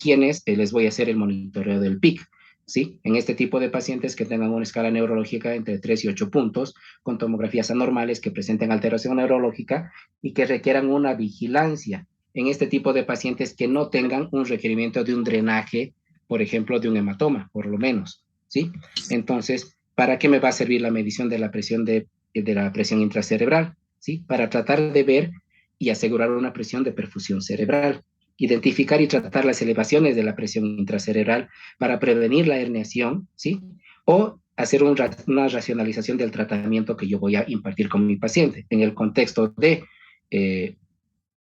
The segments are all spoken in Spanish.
quienes les voy a hacer el monitoreo del PIC. ¿Sí? En este tipo de pacientes que tengan una escala neurológica entre 3 y 8 puntos, con tomografías anormales que presenten alteración neurológica y que requieran una vigilancia. En este tipo de pacientes que no tengan un requerimiento de un drenaje, por ejemplo, de un hematoma, por lo menos. ¿Sí? Entonces, ¿para qué me va a servir la medición de la presión de la presión intracerebral? ¿Sí? Para tratar de ver y asegurar una presión de perfusión cerebral, identificar y tratar las elevaciones de la presión intracerebral para prevenir la herniación, ¿sí? O hacer una racionalización del tratamiento que yo voy a impartir con mi paciente en el contexto de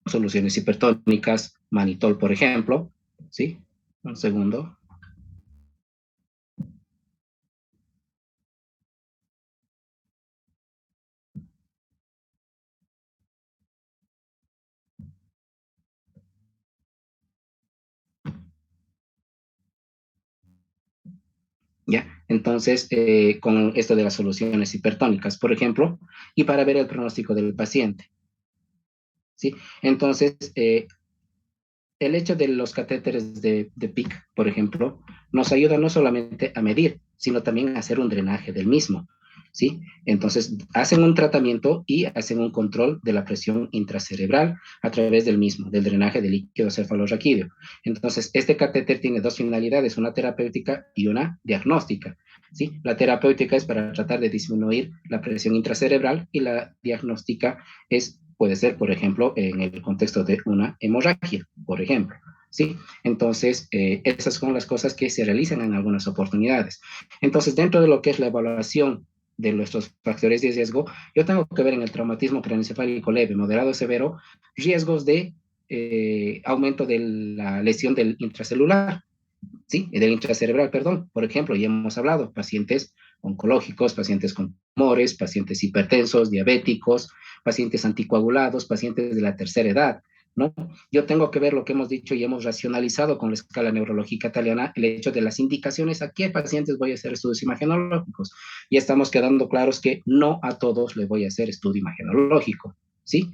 soluciones hipertónicas, manitol, por ejemplo, ¿sí? Un segundo. ¿Ya? Entonces, con esto de las soluciones hipertónicas, por ejemplo, y para ver el pronóstico del paciente, ¿sí? Entonces, el hecho de los catéteres de PIC, por ejemplo, nos ayuda no solamente a medir, sino también a hacer un drenaje del mismo, ¿sí? Entonces, hacen un tratamiento y hacen un control de la presión intracerebral a través del mismo, del drenaje del líquido cefalorraquídeo. Entonces, este catéter tiene dos finalidades, una terapéutica y una diagnóstica, ¿sí? La terapéutica es para tratar de disminuir la presión intracerebral y la diagnóstica puede ser, por ejemplo, en el contexto de una hemorragia, por ejemplo. ¿Sí? Entonces, esas son las cosas que se realizan en algunas oportunidades. Entonces, dentro de lo que es la evaluación de nuestros factores de riesgo, yo tengo que ver en el traumatismo craneoencefálico leve, moderado, severo, riesgos de aumento de la lesión del intracelular, ¿sí? Del intracerebral, perdón. Por ejemplo, ya hemos hablado, pacientes oncológicos, pacientes con tumores, pacientes hipertensos, diabéticos, pacientes anticoagulados, pacientes de la tercera edad, ¿no? Yo tengo que ver lo que hemos dicho y hemos racionalizado con la escala neurológica italiana, el hecho de las indicaciones a qué pacientes voy a hacer estudios imagenológicos. Y estamos quedando claros que no a todos les voy a hacer estudio imagenológico, ¿sí?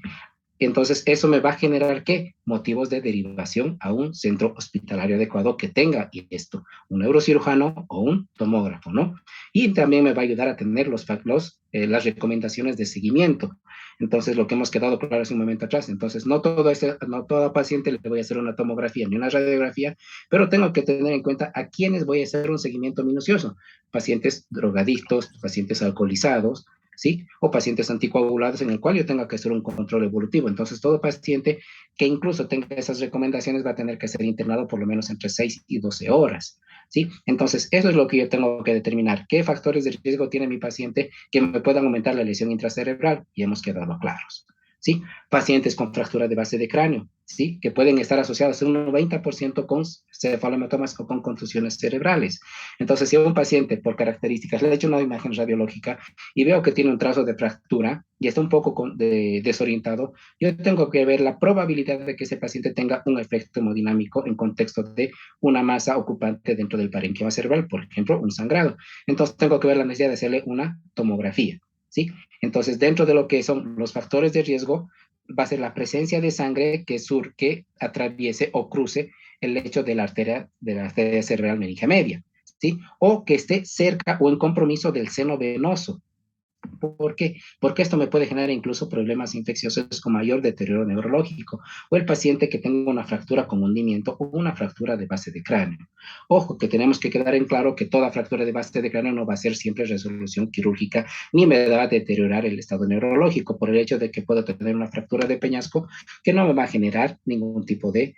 Entonces, eso me va a generar, ¿qué? Motivos de derivación a un centro hospitalario adecuado que tenga esto, un neurocirujano o un tomógrafo, ¿no? Y también me va a ayudar a tener las recomendaciones de seguimiento. Entonces, lo que hemos quedado claro hace un momento atrás. Entonces, no todo paciente le voy a hacer una tomografía ni una radiografía, pero tengo que tener en cuenta a quiénes voy a hacer un seguimiento minucioso. Pacientes drogadictos, pacientes alcoholizados, ¿sí? O pacientes anticoagulados en el cual yo tenga que hacer un control evolutivo. Entonces, todo paciente que incluso tenga esas recomendaciones va a tener que ser internado por lo menos entre 6 y 12 horas, ¿sí? Entonces, eso es lo que yo tengo que determinar. ¿Qué factores de riesgo tiene mi paciente que me puedan aumentar la lesión intracerebral? Y hemos quedado claros. ¿Sí? Pacientes con fractura de base de cráneo, ¿sí? Que pueden estar asociados en un 90% con cefalomatomas o con contusiones cerebrales. Entonces, si a un paciente, por características, le he hecho una imagen radiológica y veo que tiene un trazo de fractura y está un poco desorientado, yo tengo que ver la probabilidad de que ese paciente tenga un efecto hemodinámico en contexto de una masa ocupante dentro del parénquima cerebral, por ejemplo, un sangrado. Entonces, tengo que ver la necesidad de hacerle una tomografía. ¿Sí? Entonces, dentro de lo que son los factores de riesgo, va a ser la presencia de sangre que atraviese o cruce el lecho de la arteria cerebral meningia media, ¿sí? O que esté cerca o en compromiso del seno venoso. ¿Por qué? Porque esto me puede generar incluso problemas infecciosos con mayor deterioro neurológico o el paciente que tenga una fractura con hundimiento o una fractura de base de cráneo. Ojo, que tenemos que quedar en claro que toda fractura de base de cráneo no va a ser siempre resolución quirúrgica ni me va a deteriorar el estado neurológico por el hecho de que puedo tener una fractura de peñasco que no me va a generar ningún tipo de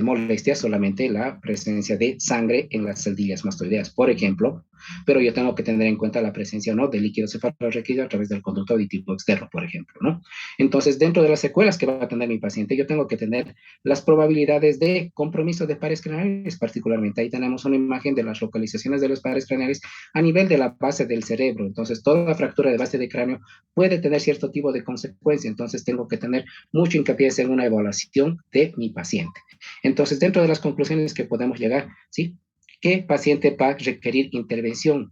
molestia, solamente la presencia de sangre en las celdillas mastoideas, por ejemplo, pero yo tengo que tener en cuenta la presencia no de líquido cefalorraquídeo a través del conducto auditivo externo, por ejemplo, ¿no? Entonces, dentro de las secuelas que va a tener mi paciente, yo tengo que tener las probabilidades de compromiso de pares craneales, particularmente. Ahí tenemos una imagen de las localizaciones de los pares craneales a nivel de la base del cerebro. Entonces, toda fractura de base de cráneo puede tener cierto tipo de consecuencia. Entonces, tengo que tener mucho hincapié en una evaluación de mi paciente. Entonces, dentro de las conclusiones que podemos llegar, ¿sí? ¿Qué paciente va a requerir intervención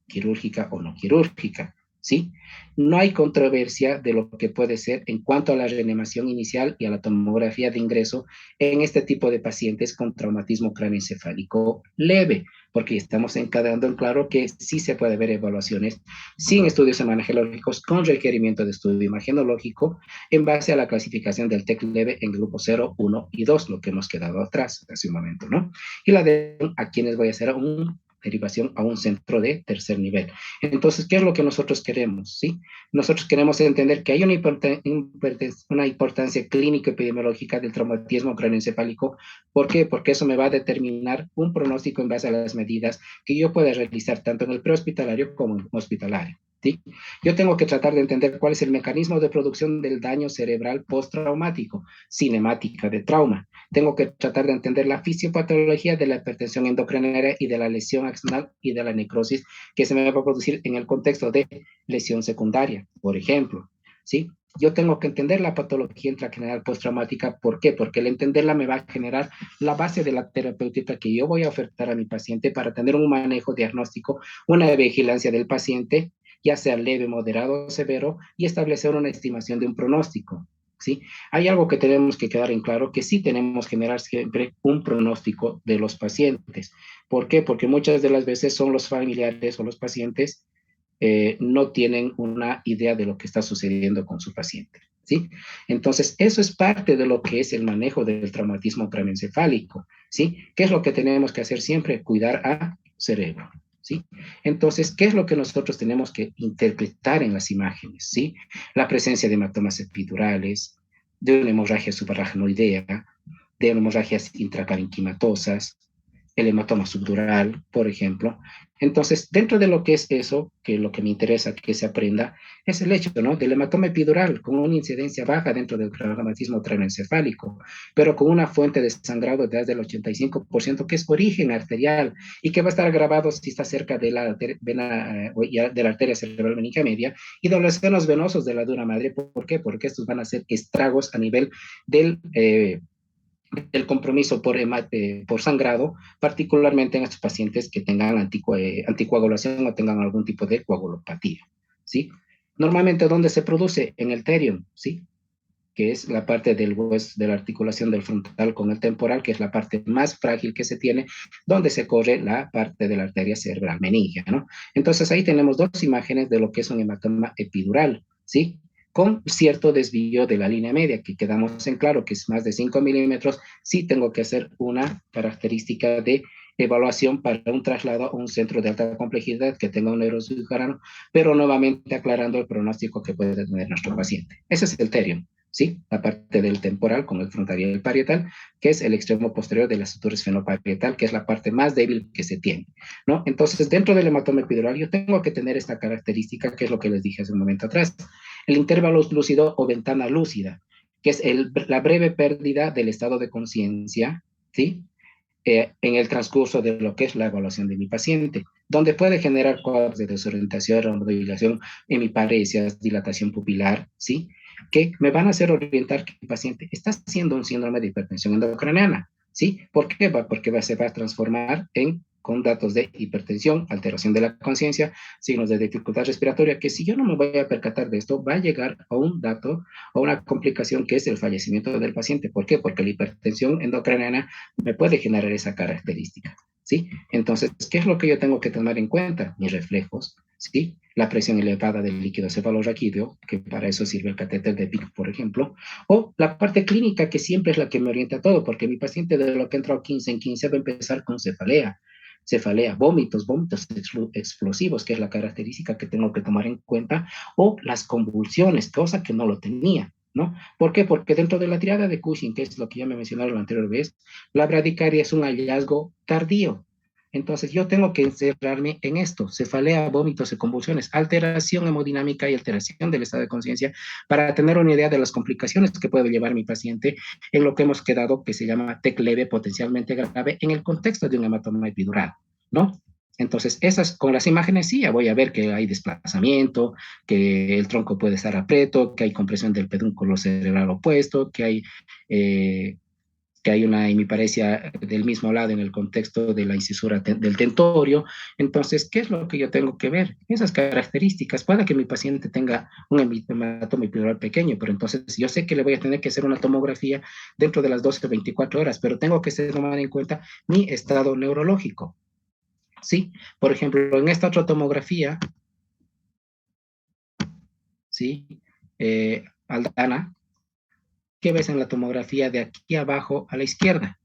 quirúrgica o no quirúrgica? ¿sí? No hay controversia de lo que puede ser en cuanto a la reanimación inicial y a la tomografía de ingreso en este tipo de pacientes con traumatismo cráneoencefálico leve, porque estamos encadenando en claro que sí se puede ver evaluaciones sin estudios imagenológicos con requerimiento de estudio imagenológico en base a la clasificación del TEC leve en grupo 0, 1 y 2, lo que hemos quedado atrás hace un momento, ¿no? Y la de a quienes voy a hacer un derivación a un centro de tercer nivel. Entonces, ¿qué es lo que nosotros queremos? ¿Sí? Nosotros queremos entender que hay una importancia clínico-epidemiológica del traumatismo craneoencefálico. ¿Por qué? Porque eso me va a determinar un pronóstico en base a las medidas que yo pueda realizar tanto en el prehospitalario como en el hospitalario. ¿Sí? Yo tengo que tratar de entender cuál es el mecanismo de producción del daño cerebral postraumático, cinemática de trauma. Tengo que tratar de entender la fisiopatología de la hipertensión endocrinera y de la lesión axonal y de la necrosis que se me va a producir en el contexto de lesión secundaria, por ejemplo. ¿Sí? Yo tengo que entender la patología intracraneal postraumática. ¿Por qué? Porque el entenderla me va a generar la base de la terapéutica que yo voy a ofertar a mi paciente para tener un manejo diagnóstico, una vigilancia del paciente, ya sea leve, moderado o severo, y establecer una estimación de un pronóstico. ¿Sí? Hay algo que tenemos que quedar en claro, que sí tenemos que generar siempre un pronóstico de los pacientes. ¿Por qué? Porque muchas de las veces son los familiares o los pacientes no tienen una idea de lo que está sucediendo con su paciente. ¿Sí? Entonces, eso es parte de lo que es el manejo del traumatismo craneoencefálico. ¿Sí? ¿Qué es lo que tenemos que hacer siempre? Cuidar a cerebro. ¿Sí? Entonces, ¿qué es lo que nosotros tenemos que interpretar en las imágenes? ¿Sí? La presencia de hematomas epidurales, de una hemorragia subarachnoidea, de hemorragias intraparenquimatosas, el hematoma subdural, por ejemplo. Entonces, dentro de lo que es eso, que lo que me interesa que se aprenda, es el hecho, ¿no?, del hematoma epidural, con una incidencia baja dentro del traumatismo craneoencefálico, pero con una fuente de sangrado de del 85%, que es origen arterial, y que va a estar agravado si está cerca de la, vena, de la arteria cerebral meningia media, y de los senos venosos de la dura madre. ¿Por qué? Porque estos van a hacer estragos a nivel del el compromiso por sangrado, particularmente en estos pacientes que tengan anticoagulación o tengan algún tipo de coagulopatía, ¿sí? Normalmente, ¿dónde se produce? En el terium, ¿sí? Que es la parte del hueso, de la articulación del frontal con el temporal, que es la parte más frágil que se tiene, donde se corre la parte de la arteria cerebral meningia, ¿no? Entonces, ahí tenemos dos imágenes de lo que es un hematoma epidural, ¿sí? Con cierto desvío de la línea media, que quedamos en claro que es más de 5 milímetros, sí tengo que hacer una característica de evaluación para un traslado a un centro de alta complejidad que tenga un neurocirujano, pero nuevamente aclarando el pronóstico que puede tener nuestro paciente. Ese es el terium. ¿Sí? La parte del temporal con el frontal y el parietal, que es el extremo posterior de la estructura esfenoparietal, que es la parte más débil que se tiene, ¿no? Entonces, dentro del hematoma epidural, yo tengo que tener esta característica, que es lo que les dije hace un momento atrás, el intervalo lúcido o ventana lúcida, que es la breve pérdida del estado de conciencia, ¿sí? En el transcurso de lo que es la evaluación de mi paciente, donde puede generar cuadros de desorientación, remodelación, hemiparesias, dilatación pupilar, ¿sí? Que me van a hacer orientar que el paciente está haciendo un síndrome de hipertensión endocrinana, ¿sí? ¿Por qué? Porque se va a transformar con datos de hipertensión, alteración de la conciencia, signos de dificultad respiratoria, que si yo no me voy a percatar de esto, va a llegar a un dato, a una complicación que es el fallecimiento del paciente. ¿Por qué? Porque la hipertensión endocrinana me puede generar esa característica, ¿sí? Entonces, ¿qué es lo que yo tengo que tomar en cuenta? Mis reflejos, ¿sí? La presión elevada del líquido cefalorraquídeo, que para eso sirve el catéter de PIC, por ejemplo, o la parte clínica, que siempre es la que me orienta todo, porque mi paciente de lo que entró 15 en 15 va a empezar con cefalea, vómitos explosivos, que es la característica que tengo que tomar en cuenta, o las convulsiones, cosa que no lo tenía, ¿no? ¿Por qué? Porque dentro de la triada de Cushing, que es lo que ya me mencionaron la anterior vez, la bradicardia es un hallazgo tardío. Entonces yo tengo que encerrarme en esto: cefalea, vómitos y convulsiones, alteración hemodinámica y alteración del estado de conciencia, para tener una idea de las complicaciones que puede llevar mi paciente en lo que hemos quedado que se llama TEC leve potencialmente grave en el contexto de un hematoma epidural, ¿no? Entonces, esas con las imágenes sí, ya voy a ver que hay desplazamiento, que el tronco puede estar apreto, que hay compresión del pedúnculo cerebral opuesto, que hay que hay una hemiparesia del mismo lado en el contexto de la incisura del tentorio. Entonces, ¿qué es lo que yo tengo que ver? Esas características. Puede que mi paciente tenga un hematoma epidural pequeño, pero entonces yo sé que le voy a tener que hacer una tomografía dentro de las 12 o 24 horas, pero tengo que tomar en cuenta mi estado neurológico. ¿Sí? Por ejemplo, en esta otra tomografía, ¿sí? Aldana, ¿qué ves en la tomografía de aquí abajo a la izquierda?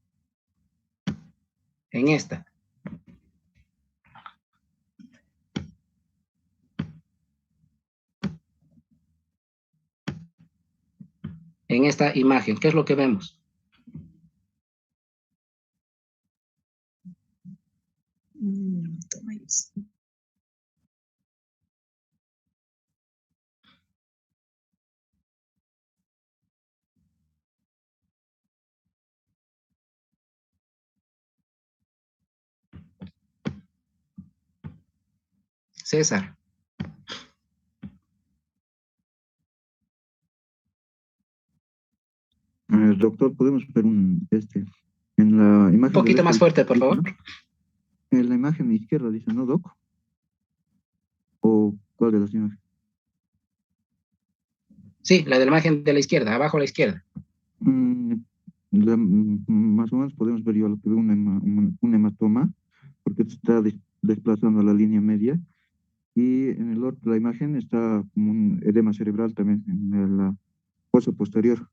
En esta. En esta imagen, ¿qué es lo que vemos? César. Doctor, podemos ver en la Un imagen poquito derecha, más fuerte, por favor. en la imagen izquierda dice, ¿no, Doc? ¿O cuál de las imágenes? Sí, la de la imagen de la izquierda, abajo a la izquierda. Mm, más o menos podemos ver yo lo que veo un hematoma, porque se está desplazando a la línea media, y en el otro, la imagen está como un edema cerebral también en la fosa posterior.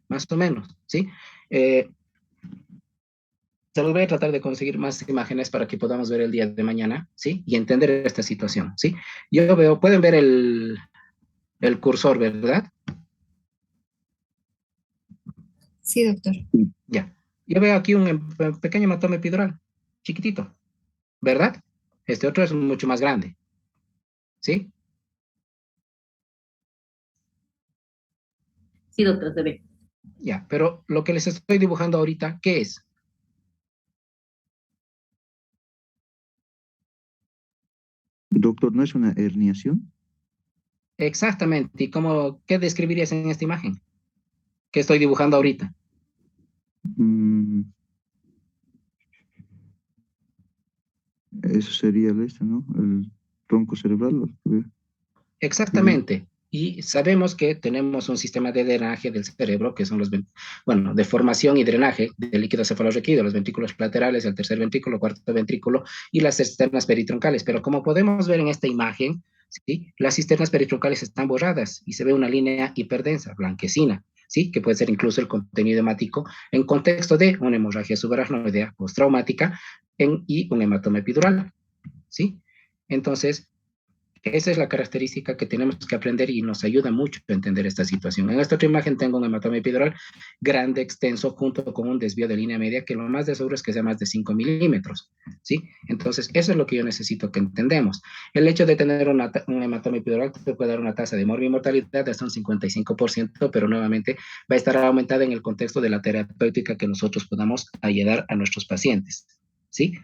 Más o menos, ¿sí? Se los voy a tratar de conseguir más imágenes para que podamos ver el día de mañana, ¿sí? Y entender esta situación, ¿sí? Yo veo, pueden ver el cursor, ¿verdad? Sí, doctor. Ya. Yo veo aquí un pequeño hematoma epidural, chiquitito, ¿verdad? Este otro es mucho más grande, ¿sí? Sí, doctor, se ve. Ya, pero lo que les estoy dibujando ahorita, ¿qué es? Doctor, ¿no es una herniación? Exactamente. ¿Y qué describirías en esta imagen que estoy dibujando ahorita? Mm, Eso sería ¿no? El tronco cerebral. Lo que veo. Exactamente. Y sabemos que tenemos un sistema de drenaje del cerebro, que son bueno, de formación y drenaje del líquido cefalorraquídeo, los ventrículos laterales, el tercer ventrículo, cuarto ventrículo y las cisternas peritroncales. Pero como podemos ver en esta imagen, ¿sí? Las cisternas peritroncales están borradas y se ve una línea hiperdensa, blanquecina, ¿sí? Que puede ser incluso el contenido hemático en contexto de una hemorragia subaracnoidea postraumática y un hematoma epidural, ¿sí? Entonces, esa es la característica que tenemos que aprender y nos ayuda mucho a entender esta situación. En esta otra imagen tengo un hematoma epidural grande, extenso, junto con un desvío de línea media que lo más de seguro es que sea más de 5 milímetros, ¿sí? Entonces, eso es lo que yo necesito que entendamos. El hecho de tener un hematoma epidural te puede dar una tasa de morbimortalidad de hasta un 55%, pero nuevamente va a estar aumentada en el contexto de la terapéutica que nosotros podamos ayudar a nuestros pacientes, ¿sí?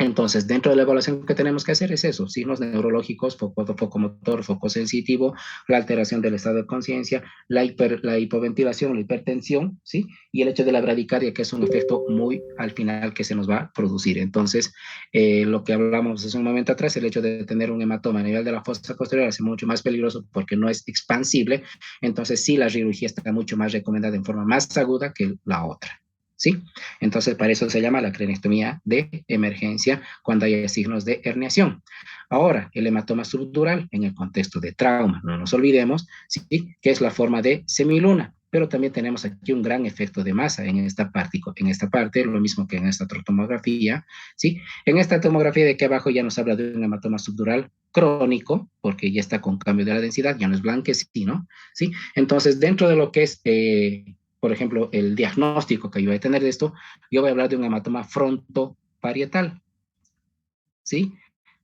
Entonces, dentro de la evaluación que tenemos que hacer es eso, signos neurológicos, foco motor, foco sensitivo, la alteración del estado de conciencia, la hipoventilación, la hipertensión, ¿sí? Y el hecho de la bradicardia, que es un efecto muy al final que se nos va a producir. Entonces, lo que hablamos hace un momento atrás, el hecho de tener un hematoma a nivel de la fosa posterior es mucho más peligroso porque no es expansible. Entonces, sí, la cirugía está mucho más recomendada en forma más aguda que la otra. ¿Sí? Entonces, para eso se llama la crenectomía de emergencia cuando hay signos de herniación. Ahora, el hematoma subdural en el contexto de trauma, no nos olvidemos, ¿sí? Que es la forma de semiluna, pero también tenemos aquí un gran efecto de masa en esta parte, lo mismo que en esta tomografía, ¿sí? En esta tomografía de aquí abajo ya nos habla de un hematoma subdural crónico, porque ya está con cambio de la densidad, ya no es blanquecino, ¿sí? Entonces, dentro de lo que es por ejemplo, el diagnóstico que yo voy a tener de esto, yo voy a hablar de un hematoma frontoparietal, ¿sí?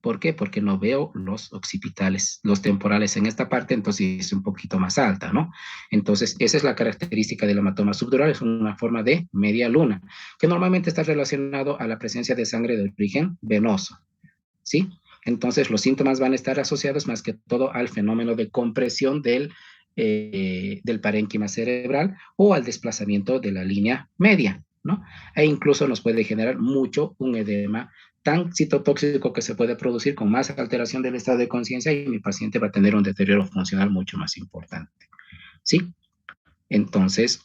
¿Por qué? Porque no veo los occipitales, los temporales en esta parte, entonces es un poquito más alta, ¿no? Entonces, esa es la característica del hematoma subdural, es una forma de media luna, que normalmente está relacionado a la presencia de sangre de origen venoso, ¿sí? Entonces, los síntomas van a estar asociados más que todo al fenómeno de compresión del parénquima cerebral o al desplazamiento de la línea media, ¿no? E incluso nos puede generar mucho un edema tan citotóxico que se puede producir con más alteración del estado de conciencia y mi paciente va a tener un deterioro funcional mucho más importante, ¿sí? Entonces,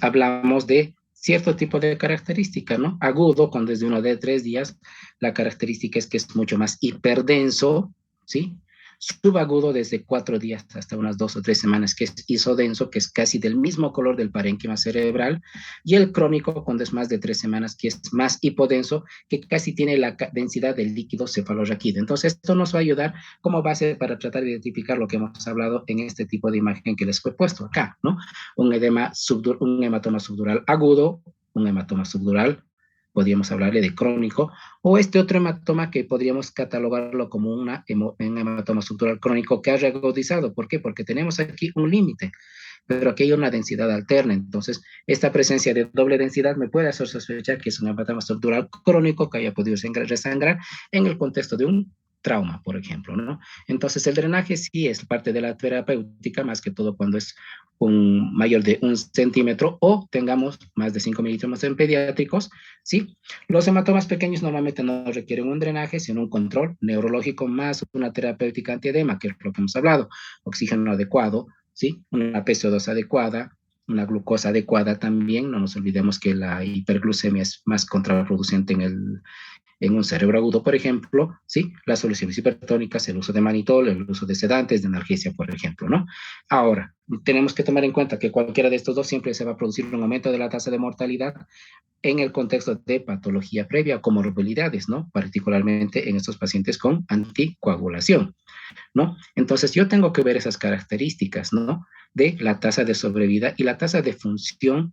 hablamos de cierto tipo de característica, ¿no? Agudo, con desde 1 de 3 días, la característica es que es mucho más hiperdenso, ¿sí? Subagudo desde 4 días hasta unas 2 o 3 semanas, que es isodenso, que es casi del mismo color del parénquima cerebral, y el crónico, cuando es más de 3 semanas, que es más hipodenso, que casi tiene la densidad del líquido cefalorraquídeo. Entonces, esto nos va a ayudar como base para tratar de identificar lo que hemos hablado en este tipo de imagen que les he puesto acá, ¿no? Un hematoma subdural agudo, un hematoma subdural, podríamos hablarle de crónico, o este otro hematoma que podríamos catalogarlo como un hematoma subdural crónico que ha reagudizado. ¿Por qué? Porque tenemos aquí un límite, pero aquí hay una densidad alterna. Entonces, esta presencia de doble densidad me puede hacer sospechar que es un hematoma subdural crónico que haya podido resangrar en el contexto de un trauma, por ejemplo, ¿no? Entonces, el drenaje sí es parte de la terapéutica, más que todo cuando es un mayor de 1 centímetro o tengamos más de 5 milímetros en pediátricos, ¿sí? Los hematomas pequeños normalmente no requieren un drenaje, sino un control neurológico más una terapéutica antiedema, que es lo que hemos hablado, oxígeno adecuado, ¿sí? Una PCO2 adecuada, una glucosa adecuada también. No nos olvidemos que la hiperglucemia es más contraproducente en un cerebro agudo, por ejemplo, ¿sí? Las soluciones hipertónicas, el uso de manitol, el uso de sedantes, de analgesia, por ejemplo, ¿no? Ahora, tenemos que tomar en cuenta que cualquiera de estos dos siempre se va a producir un aumento de la tasa de mortalidad en el contexto de patología previa o comorbilidades, ¿no? Particularmente en estos pacientes con anticoagulación, ¿no? Entonces yo tengo que ver esas características, ¿no? De la tasa de sobrevida y la tasa de función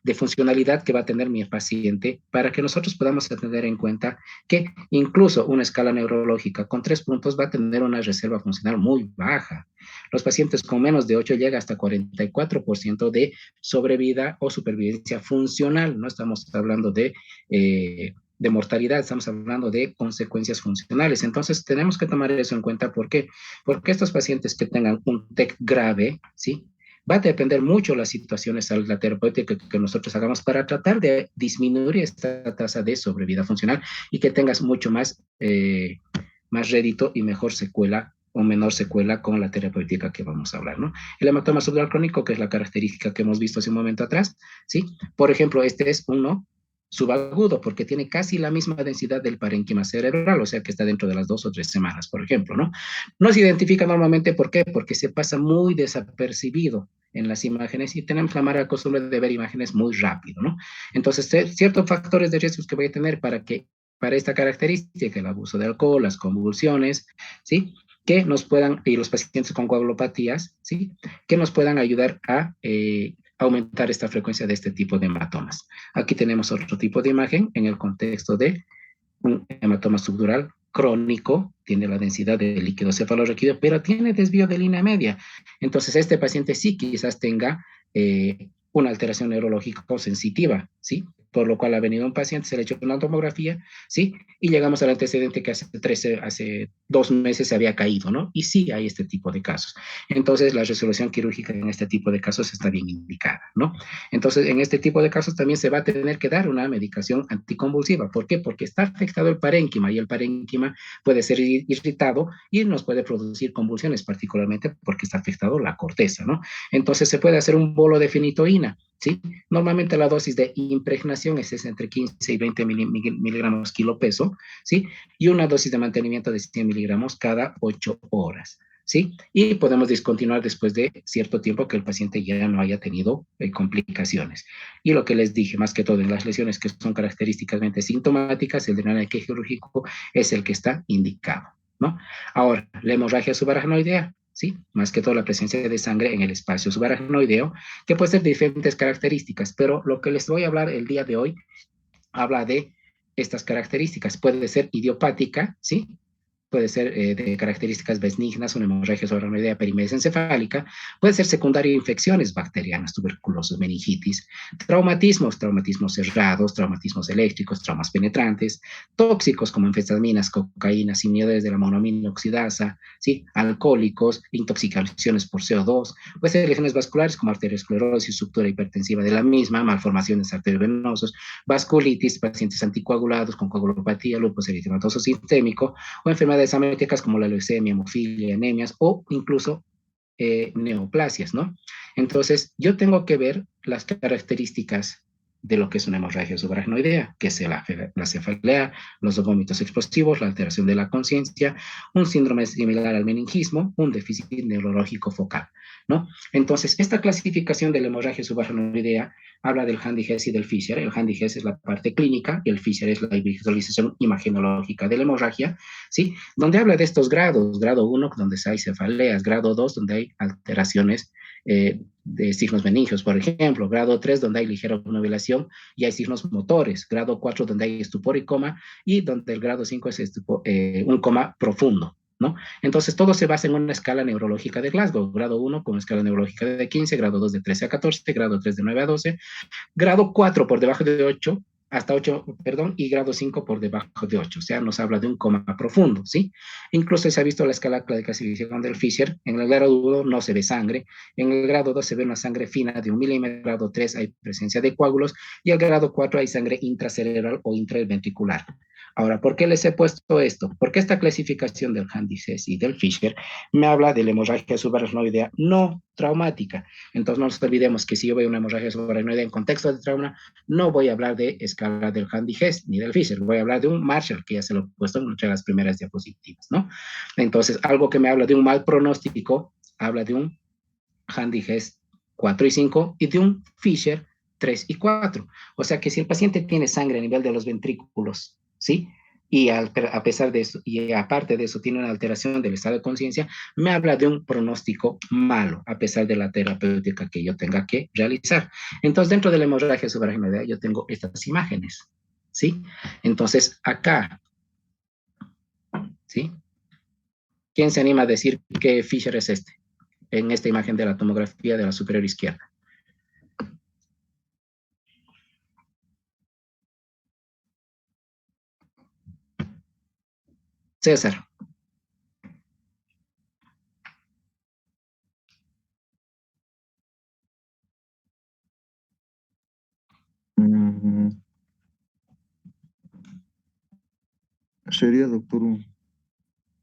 de funcionalidad que va a tener mi paciente para que nosotros podamos tener en cuenta que incluso una escala neurológica con 3 puntos va a tener una reserva funcional muy baja. Los pacientes con menos de 8 llega hasta 44% de sobrevida o supervivencia funcional. No estamos hablando de mortalidad, estamos hablando de consecuencias funcionales. Entonces, tenemos que tomar eso en cuenta. ¿Por qué? Porque estos pacientes que tengan un TEC grave, ¿sí? Va a depender mucho las situaciones, la terapéutica que nosotros hagamos para tratar de disminuir esta tasa de sobrevida funcional y que tengas mucho más rédito y mejor secuela o menor secuela con la terapéutica que vamos a hablar, ¿no? El hematoma subdural crónico, que es la característica que hemos visto hace un momento atrás, ¿sí? Por ejemplo, este es uno subagudo, porque tiene casi la misma densidad del parénquima cerebral, o sea que está dentro de las 2 o 3 semanas, por ejemplo, ¿no? No se identifica normalmente, ¿por qué? Porque se pasa muy desapercibido en las imágenes y tenemos la mala costumbre de ver imágenes muy rápido, ¿no? Entonces, ciertos factores de riesgo que voy a tener para esta característica, el abuso de alcohol, las convulsiones, ¿sí? Que nos puedan, y los pacientes con coagulopatías, ¿sí? Que nos puedan ayudar a aumentar esta frecuencia de este tipo de hematomas. Aquí tenemos otro tipo de imagen en el contexto de un hematoma subdural crónico, tiene la densidad de líquido cefalorraquídeo, pero tiene desvío de línea media. Entonces, este paciente sí quizás tenga una alteración neurológica o sensitiva, ¿sí? Por lo cual ha venido un paciente, se le ha hecho una tomografía, ¿sí? Y llegamos al antecedente que hace 2 meses se había caído, ¿no? Y sí hay este tipo de casos. Entonces, la resolución quirúrgica en este tipo de casos está bien indicada, ¿no? Entonces, en este tipo de casos también se va a tener que dar una medicación anticonvulsiva. ¿Por qué? Porque está afectado el parénquima y el parénquima puede ser irritado y nos puede producir convulsiones, particularmente porque está afectado la corteza, ¿no? Entonces, se puede hacer un bolo de fenitoína, ¿sí? Normalmente la dosis de impregnación es entre 15 y 20 miligramos kilo peso, ¿sí? Y una dosis de mantenimiento de 100 miligramos cada 8 horas. ¿Sí? Y podemos discontinuar después de cierto tiempo que el paciente ya no haya tenido complicaciones. Y lo que les dije, más que todo en las lesiones que son característicamente sintomáticas, el drenaje quirúrgico es el que está indicado, ¿no? Ahora, la hemorragia subaracnoidea, ¿sí? Más que todo la presencia de sangre en el espacio subaracnoideo, que puede ser de diferentes características, pero lo que les voy a hablar el día de hoy habla de estas características. Puede ser idiopática, ¿sí? puede ser de características benignas, una hemorragia subaracnoidea perimesencefálica, puede ser secundaria a infecciones bacterianas, tuberculosis, meningitis, traumatismos cerrados, traumatismos eléctricos, traumas penetrantes, tóxicos como anfetaminas, cocaína, inhibidores de la monoamina oxidasa, ¿sí? Alcohólicos, intoxicaciones por CO2, puede ser lesiones vasculares como arteriosclerosis, estructura hipertensiva de la misma, malformaciones arteriovenosos, vasculitis, pacientes anticoagulados con coagulopatía, lupus eritematoso sistémico, o enfermedades améticas como la leucemia, hemofilia, anemias, o incluso neoplasias, ¿no? Entonces, yo tengo que ver las características de lo que es una hemorragia subaracnoidea, que es la cefalea, los vómitos explosivos, la alteración de la conciencia, un síndrome similar al meningismo, un déficit neurológico focal, ¿no? Entonces, esta clasificación de la hemorragia subaracnoidea habla del Handy-Hess y del Fisher. El Handy-Hess es la parte clínica y el Fisher es la visualización imagenológica de la hemorragia, ¿sí? Donde habla de estos grados, grado 1, donde hay cefaleas, grado 2, donde hay alteraciones de signos meningios, por ejemplo, grado 3, donde hay ligera obnubilación y hay signos motores, grado 4, donde hay estupor y coma, y donde el grado 5 es un coma profundo, ¿no? Entonces, todo se basa en una escala neurológica de Glasgow, grado 1 con escala neurológica de 15, grado 2 de 13 a 14, grado 3 de 9 a 12, grado 4 por debajo de 8, hasta 8, perdón, y grado 5 por debajo de 8, o sea, nos habla de un coma profundo, ¿sí? Incluso se ha visto la escala de clasificación del Fisher, en el grado 1 no se ve sangre, en el grado 2 se ve una sangre fina de 1 milímetro, grado 3 hay presencia de coágulos, y el grado 4 hay sangre intracerebral o intraventricular. Ahora, ¿por qué les he puesto esto? Porque esta clasificación del Handy-Hess y del Fisher me habla de la hemorragia subaracnoidea no traumática. Entonces, no nos olvidemos que si yo veo una hemorragia subaracnoidea en contexto de trauma, no voy a hablar de escala del Handy-Hess ni del Fisher, voy a hablar de un Marshall, que ya se lo he puesto en entre las primeras diapositivas, ¿no? Entonces, algo que me habla de un mal pronóstico, habla de un Handy-Hess 4 y 5 y de un Fisher 3 y 4. O sea que si el paciente tiene sangre a nivel de los ventrículos, ¿sí? Y a pesar de eso, y aparte de eso, tiene una alteración del estado de conciencia, me habla de un pronóstico malo, a pesar de la terapéutica que yo tenga que realizar. Entonces, dentro de la hemorragia subaracnoidea, yo tengo estas imágenes, ¿sí? Entonces, acá, ¿sí? ¿Quién se anima a decir qué Fisher es este? En esta imagen de la tomografía de la superior izquierda. César. Sería doctor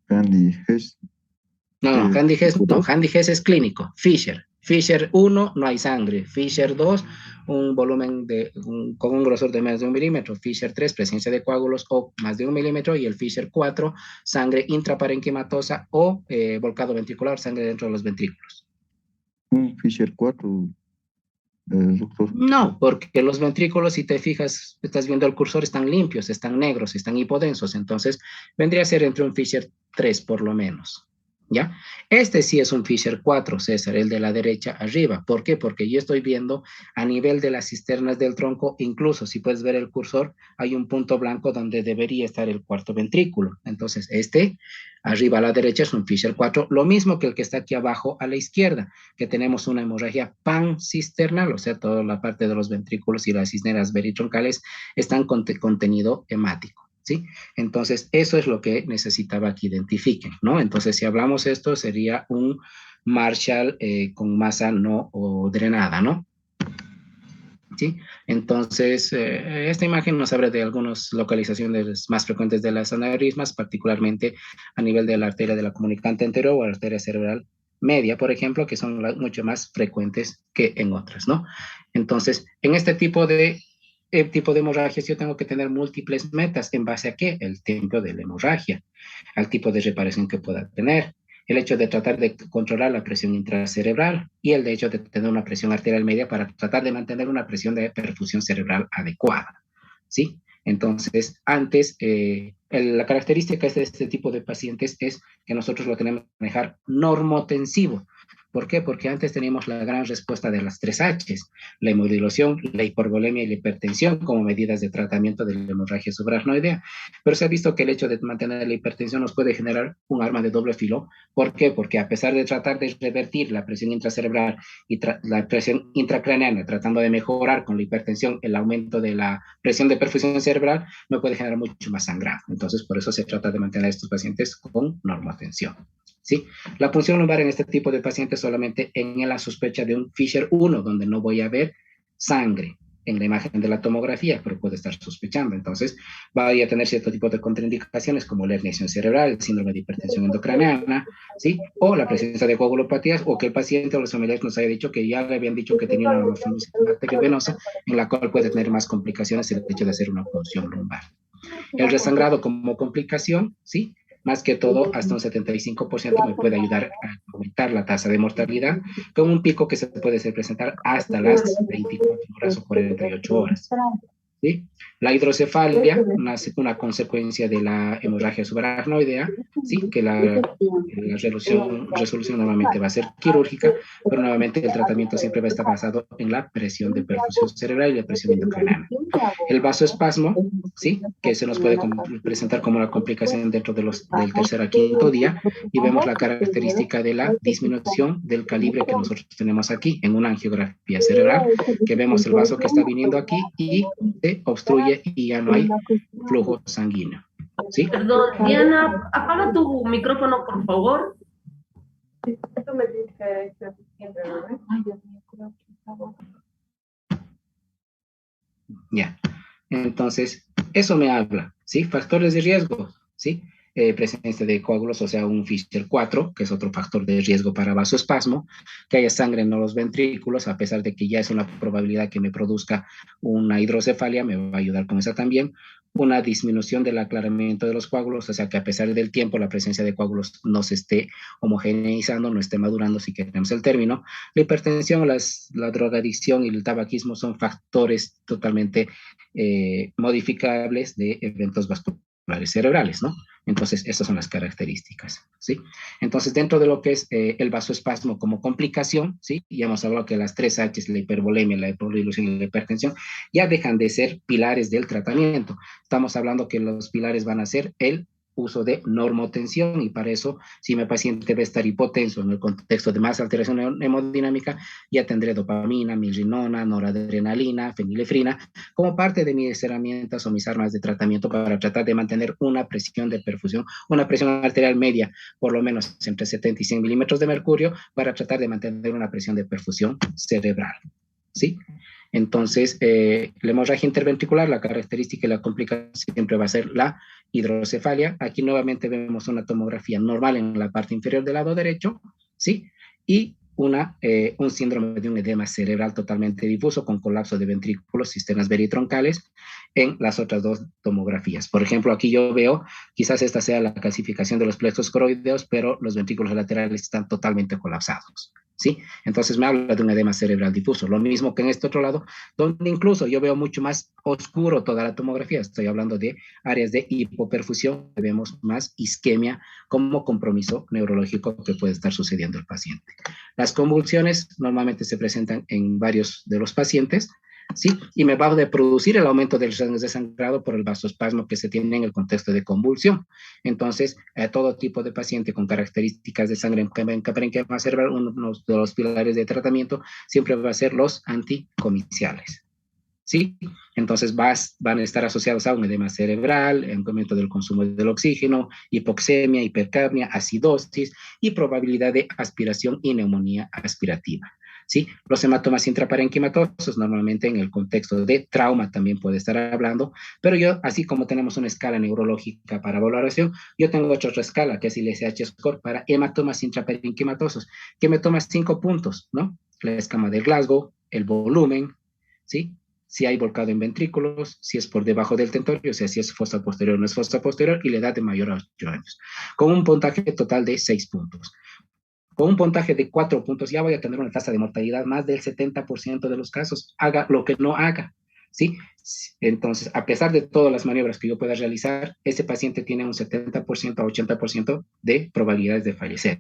Handy-Hess. No, Handy-Hess es clínico. Fisher 1, no hay sangre. Fisher 2, un volumen con un grosor de menos de 1 milímetro. Fisher 3, presencia de coágulos o más de 1 milímetro. Y el Fisher 4, sangre intraparenquimatosa o volcado ventricular, sangre dentro de los ventrículos. Un Fisher 4, doctor. No, porque los ventrículos, si te fijas, estás viendo el cursor, están limpios, están negros, están hipodensos. Entonces, vendría a ser entre un Fisher 3 por lo menos. ¿Ya? Este sí es un Fisher 4, César, el de la derecha arriba. ¿Por qué? Porque yo estoy viendo a nivel de las cisternas del tronco, incluso si puedes ver el cursor, hay un punto blanco donde debería estar el cuarto ventrículo. Entonces, este, arriba a la derecha, es un Fisher 4, lo mismo que el que está aquí abajo a la izquierda, que tenemos una hemorragia pancisternal, o sea, toda la parte de los ventrículos y las cisneras veritroncales están con contenido hemático. ¿Sí? Entonces, eso es lo que necesitaba que identifiquen, ¿no? Entonces, si hablamos esto, sería un Marshall con masa no drenada, ¿no? ¿Sí? Entonces, esta imagen nos habla de algunas localizaciones más frecuentes de las aneurismas, particularmente a nivel de la arteria de la comunicante anterior o la arteria cerebral media, por ejemplo, que son mucho más frecuentes que en otras, ¿no? Entonces, en este tipo de hemorragias yo tengo que tener múltiples metas. ¿En base a qué? El tiempo de la hemorragia, al tipo de reparación que pueda tener, el hecho de tratar de controlar la presión intracerebral y el hecho de tener una presión arterial media para tratar de mantener una presión de perfusión cerebral adecuada, ¿sí? Entonces, antes, la característica de este tipo de pacientes es que nosotros lo tenemos que manejar normotensivo. ¿Por qué? Porque antes teníamos la gran respuesta de las 3Hs, la hemodilatación, la hipervolemia y la hipertensión como medidas de tratamiento de la hemorragia subaracnoidea. Pero se ha visto que el hecho de mantener la hipertensión nos puede generar un arma de doble filo. ¿Por qué? Porque a pesar de tratar de revertir la presión intracerebral y la presión intracraneana, tratando de mejorar con la hipertensión el aumento de la presión de perfusión cerebral, me puede generar mucho más sangrado. Entonces, por eso se trata de mantener a estos pacientes con normotensión. ¿Sí? La punción lumbar en este tipo de pacientes solamente en la sospecha de un Fisher 1, donde no voy a ver sangre en la imagen de la tomografía, pero puede estar sospechando. Entonces, va a tener cierto tipo de contraindicaciones como la herniación cerebral, el síndrome de hipertensión endocraniana, ¿sí? O la presencia de coagulopatías, o que el paciente o los familiares nos haya dicho que ya le habían dicho que tenía una fibrosis arteriovenosa, en la cual puede tener más complicaciones el hecho de hacer una punción lumbar. El resangrado como complicación, ¿sí? Más que todo, hasta un 75% me puede ayudar a aumentar la tasa de mortalidad, con un pico que se puede presentar hasta las 24 horas o 48 horas. ¿Sí? La hidrocefalia nace una consecuencia de la hemorragia subaracnoidea, ¿sí? Que la resolución normalmente va a ser quirúrgica, pero nuevamente el tratamiento siempre va a estar basado en la presión de perfusión cerebral y la presión intracraneana. El vasoespasmo, ¿sí? Que se nos puede presentar como una complicación dentro de del tercer a quinto día, y vemos la característica de la disminución del calibre que nosotros tenemos aquí en una angiografía cerebral, que vemos el vaso que está viniendo aquí y se obstruye y ya no hay flujo sanguíneo. ¿Sí? Perdón, Diana, apaga tu micrófono, por favor. Esto me dice que es siempre, ¿no? Ay, Dios mío, creo que está... Ya. Entonces, eso me habla, ¿sí? Factores de riesgo, ¿sí? Presencia de coágulos, o sea, un Fisher 4, que es otro factor de riesgo para vasoespasmo, que haya sangre en los ventrículos, a pesar de que ya es una probabilidad que me produzca una hidrocefalia, me va a ayudar con esa también. Una disminución del aclaramiento de los coágulos, o sea, que a pesar del tiempo la presencia de coágulos no se esté homogeneizando, no esté madurando, si queremos el término. La hipertensión, la drogadicción y el tabaquismo son factores totalmente modificables de eventos vasculares cerebrales, ¿no? Entonces, estas son las características, ¿sí? Entonces, dentro de lo que es el vasoespasmo como complicación, ¿sí? Ya hemos hablado que las 3Hs, la hipervolemia, la hipodilución y la hipertensión, ya dejan de ser pilares del tratamiento. Estamos hablando que los pilares van a ser el uso de normotensión, y para eso, si mi paciente va a estar hipotenso en el contexto de más alteración hemodinámica, ya tendré dopamina, milrinona, noradrenalina, fenilefrina, como parte de mis herramientas o mis armas de tratamiento para tratar de mantener una presión de perfusión, una presión arterial media, por lo menos entre 70 y 100 milímetros de mercurio, para tratar de mantener una presión de perfusión cerebral, ¿sí? Entonces, la hemorragia interventricular, la característica y la complicación siempre va a ser la hidrocefalia. Aquí nuevamente vemos una tomografía normal en la parte inferior del lado derecho, ¿sí? Y un síndrome de un edema cerebral totalmente difuso con colapso de ventrículos, cisternas veritroncales en las otras dos tomografías. Por ejemplo, aquí yo veo, quizás esta sea la calcificación de los plexos coroideos, pero los ventrículos laterales están totalmente colapsados, ¿sí? Entonces me habla de un edema cerebral difuso. Lo mismo que en este otro lado, donde incluso yo veo mucho más oscuro toda la tomografía. Estoy hablando de áreas de hipoperfusión, vemos más isquemia como compromiso neurológico que puede estar sucediendo el paciente. Las convulsiones normalmente se presentan en varios de los pacientes, ¿sí? Y me va a producir el aumento del desangrado por el vasoespasmo que se tiene en el contexto de convulsión. Entonces, todo tipo de paciente con características de sangre en parénquima cerebral, uno de los pilares de tratamiento siempre va a ser los anticomiciales, ¿sí? Entonces van a estar asociados a un edema cerebral, aumento del consumo del oxígeno, hipoxemia, hipercapnia, acidosis y probabilidad de aspiración y neumonía aspirativa, ¿sí? Los hematomas intraparenquimatosos normalmente en el contexto de trauma también puede estar hablando, pero yo, así como tenemos una escala neurológica para valoración, yo tengo otra escala que es el SH score para hematomas intraparenquimatosos, que me toma 5 puntos, ¿no? La escama de Glasgow, el volumen, ¿sí? Si hay volcado en ventrículos, si es por debajo del tentorio, o sea, si es fosa posterior o no es fosa posterior, y la edad de mayor a 8 años, con un puntaje total de 6 puntos. Con un puntaje de 4 puntos ya voy a tener una tasa de mortalidad más del 70% de los casos, haga lo que no haga. ¿sí? Entonces, a pesar de todas las maniobras que yo pueda realizar, ese paciente tiene un 70% a 80% de probabilidades de fallecer.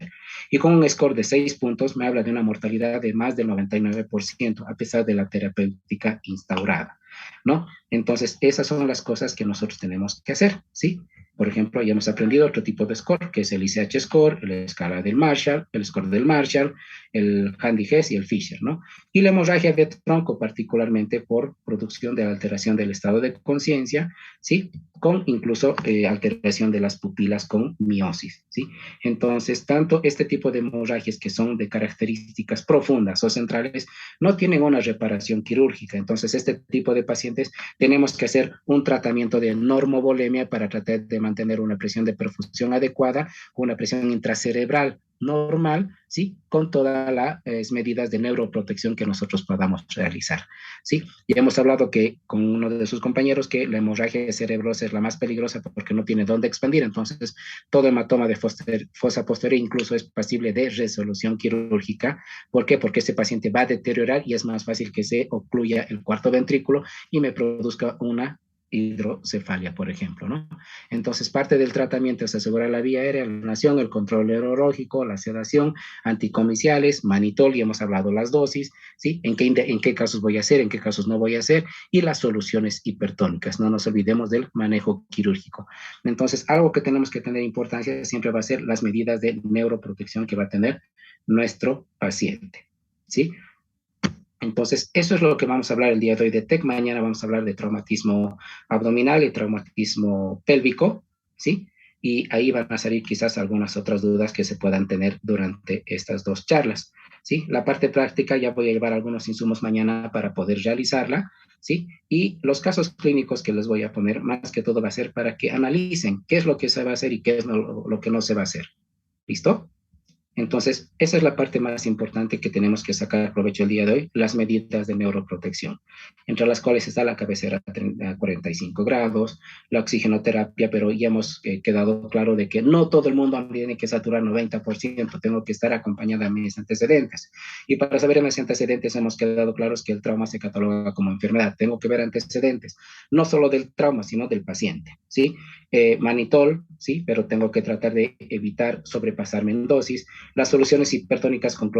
Y con un score de 6 puntos me habla de una mortalidad de más del 99%, a pesar de la terapéutica instaurada, ¿no? Entonces, esas son las cosas que nosotros tenemos que hacer, ¿sí? Por ejemplo, ya hemos aprendido otro tipo de score, que es el ICH score, la escala del Marshall, el score del Marshall, el Handy-Hess y el Fisher, ¿no? Y la hemorragia de tronco, particularmente por producción de alteración del estado de conciencia, ¿sí? Con incluso alteración de las pupilas con miosis, ¿sí? Entonces, tanto este tipo de hemorragias que son de características profundas o centrales no tienen una reparación quirúrgica. Entonces, este tipo de pacientes tenemos que hacer un tratamiento de normovolemia para tratar de mantener una presión de perfusión adecuada, una presión intracerebral normal, ¿sí? Con todas las medidas de neuroprotección que nosotros podamos realizar, ¿sí? Y hemos hablado que con uno de sus compañeros que la hemorragia cerebrosa es la más peligrosa porque no tiene dónde expandir, entonces todo hematoma de fosa posterior incluso es pasible de resolución quirúrgica. ¿Por qué? Porque ese paciente va a deteriorar y es más fácil que se ocluya el cuarto ventrículo y me produzca una hidrocefalia, por ejemplo, ¿no? Entonces, parte del tratamiento es asegurar la vía aérea, la nación, el control neurológico, la sedación, anticomiciales, manitol, y hemos hablado las dosis, ¿sí? En qué casos voy a hacer, en qué casos no voy a hacer, y las soluciones hipertónicas. No nos olvidemos del manejo quirúrgico. Entonces, algo que tenemos que tener importancia siempre va a ser las medidas de neuroprotección que va a tener nuestro paciente, ¿sí? Entonces, eso es lo que vamos a hablar el día de hoy de TEC. Mañana vamos a hablar de traumatismo abdominal y traumatismo pélvico, ¿sí? Y ahí van a salir quizás algunas otras dudas que se puedan tener durante estas dos charlas, ¿sí? La parte práctica ya voy a llevar algunos insumos mañana para poder realizarla, ¿sí? Y los casos clínicos que les voy a poner, más que todo va a ser para que analicen qué es lo que se va a hacer y qué es lo que no se va a hacer. ¿Listo? Entonces, esa es la parte más importante que tenemos que sacar provecho el día de hoy, las medidas de neuroprotección, entre las cuales está la cabecera a 45 grados, la oxigenoterapia, pero ya hemos quedado claro de que no todo el mundo tiene que saturar 90%, tengo que estar acompañada de mis antecedentes. Y para saber mis antecedentes hemos quedado claros que el trauma se cataloga como enfermedad. Tengo que ver antecedentes, no solo del trauma, sino del paciente, ¿sí? Manitol, sí, pero tengo que tratar de evitar sobrepasarme en dosis. Las soluciones hipertónicas con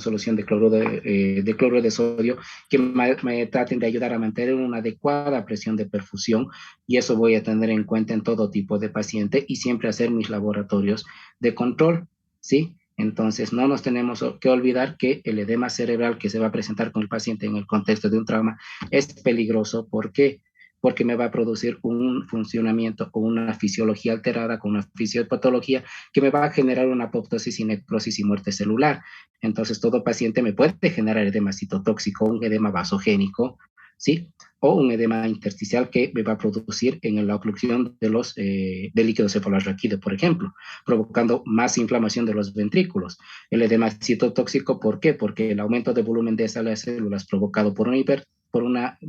solución de cloruro de sodio que me traten de ayudar a mantener una adecuada presión de perfusión, y eso voy a tener en cuenta en todo tipo de paciente y siempre hacer mis laboratorios de control, ¿sí? Entonces, no nos tenemos que olvidar que el edema cerebral que se va a presentar con el paciente en el contexto de un trauma es peligroso. ¿Por qué? Porque me va a producir un funcionamiento o una fisiología alterada con una fisiopatología que me va a generar una apoptosis y necrosis y muerte celular. Entonces, todo paciente me puede generar edema citotóxico, un edema vasogénico, ¿sí? O un edema intersticial que me va a producir en la oclusión del líquido cefalorraquídeo, por ejemplo, provocando más inflamación de los ventrículos. El edema citotóxico, ¿por qué? Porque el aumento de volumen de esas células provocado por un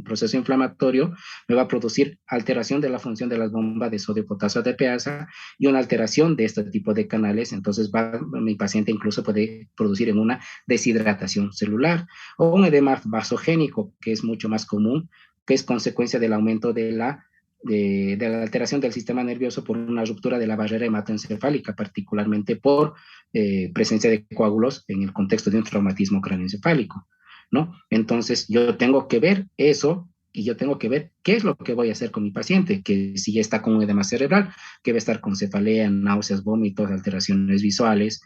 proceso inflamatorio me va a producir alteración de la función de las bombas de sodio-potasio ATPasa y una alteración de este tipo de canales. Entonces mi paciente incluso puede producir en una deshidratación celular o un edema vasogénico, que es mucho más común, que es consecuencia del aumento de la alteración del sistema nervioso por una ruptura de la barrera hematoencefálica, particularmente por presencia de coágulos en el contexto de un traumatismo craneoencefálico, ¿no? Entonces, yo tengo que ver eso y yo tengo que ver qué es lo que voy a hacer con mi paciente, que si ya está con un edema cerebral, que va a estar con cefalea, náuseas, vómitos, alteraciones visuales,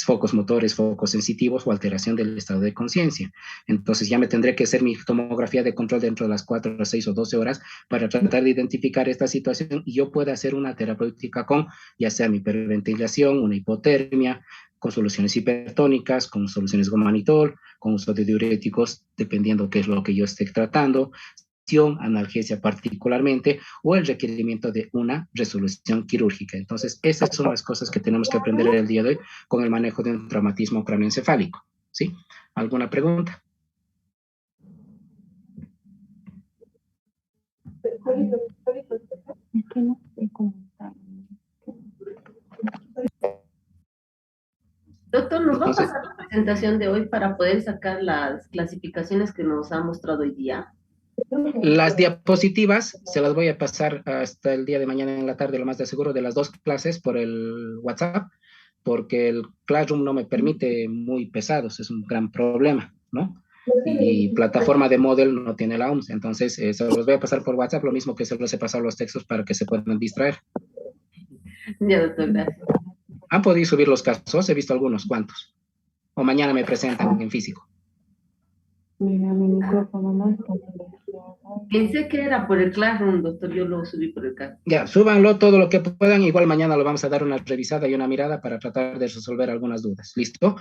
focos motores, focos sensitivos o alteración del estado de conciencia. Entonces ya me tendré que hacer mi tomografía de control dentro de las 4, 6 o 12 horas para tratar de identificar esta situación y yo pueda hacer una terapéutica con ya sea mi hiperventilación, una hipotermia, con soluciones hipertónicas, con soluciones con manitol, con uso de diuréticos, dependiendo qué es lo que yo esté tratando, analgesia particularmente, o el requerimiento de una resolución quirúrgica. Entonces, esas son las cosas que tenemos que aprender el día de hoy con el manejo de un traumatismo craneoencefálico, ¿sí? ¿Alguna pregunta? Es que no sé cómo está. Doctor, ¿nos va a Entonces, pasar la presentación de hoy para poder sacar las clasificaciones que nos ha mostrado hoy día? las diapositivas se las voy a pasar hasta el día de mañana en la tarde, lo más de seguro, de las dos clases por el WhatsApp, porque el Classroom no me permite muy pesados, es un gran problema, ¿no? Y plataforma de Moodle no tiene la OMS, entonces se los voy a pasar por WhatsApp, lo mismo que se los he pasado los textos para que se puedan distraer. Ya, doctor, gracias. ¿Han podido subir los casos? He visto algunos cuantos. O mañana me presentan en físico. Mira, mi micrófono no está. Pensé que era por el Classroom, doctor, yo lo subí por el Classroom. Ya, súbanlo todo lo que puedan. Igual mañana lo vamos a dar una revisada y una mirada para tratar de resolver algunas dudas. ¿Listo?